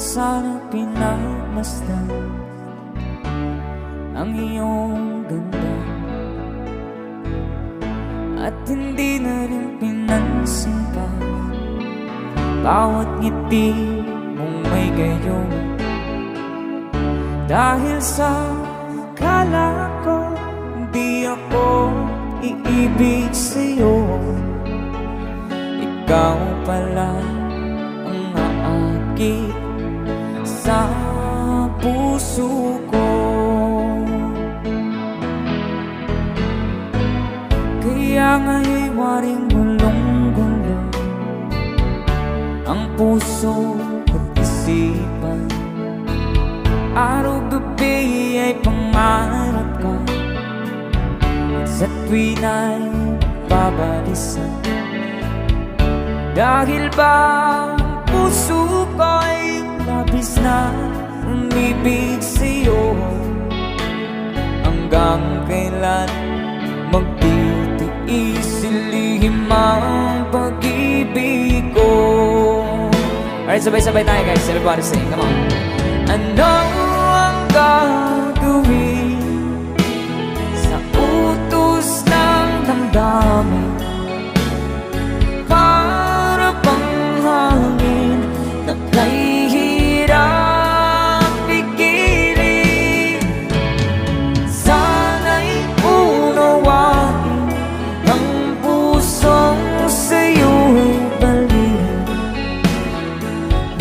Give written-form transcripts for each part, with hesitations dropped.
sana pinagmasdan ang iyong ganda, at hindi na rin pinansin pa bawat ngiti mong may gayon. Dahil sa akala ko di ako iibig sa'yo, ikaw pala ang aakit sa puso ko. Kaya nga'y waring gulong-gulo ang puso at isipan. Araw-gabi ay pangarap ka, at sa tuwin ay babalisan. Dahil ba ang puso ko'y labis na umibig sa'yo, hanggang kailan magtitiis ilihim ang pag-ibig ko. Alright, sabay-sabay tayo guys, everybody sing, come on. Ano ang gagawin sa utos ng damdamin? Para bang hangin na kay hirap pigilan. Sana'y unawain ang pusong sa'yo'y baliw.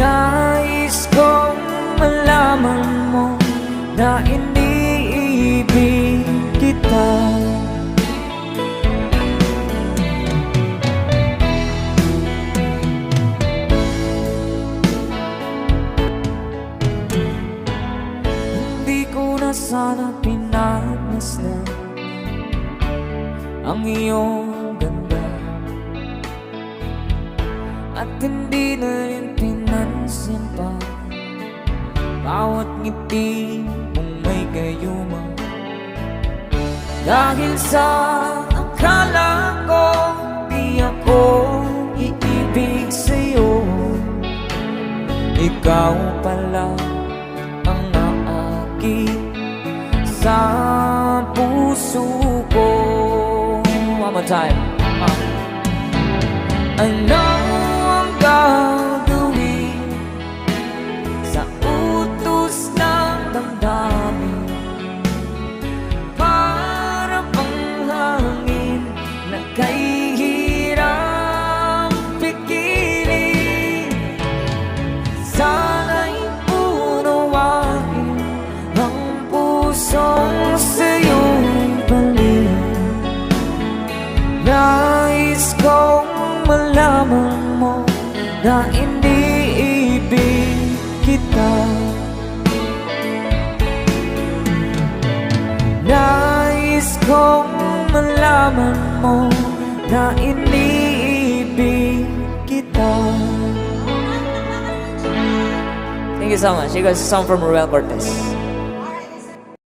Nais kong malaman mo na iniibig kita. Hindi ko na sana pinagmasdan ang iyong ganda, at hindi na rin pinansin pa bawat ngiti mong may gayuma. Dahil sa akala ko di ako iibig sa'yo, ikaw pala ang naakit sa puso ko. One more time. Ano ang gagawin sa utos ng damdamin? Para bang hangin na kay hirap pigilan. Sana'y unawain ang pusong sa'yo'y baliw. Nais kong malaman mo na iniibig kita. Nais kong malaman mo na iniibig kita. Thank you so much. You guys, a song from Ruel Cortez.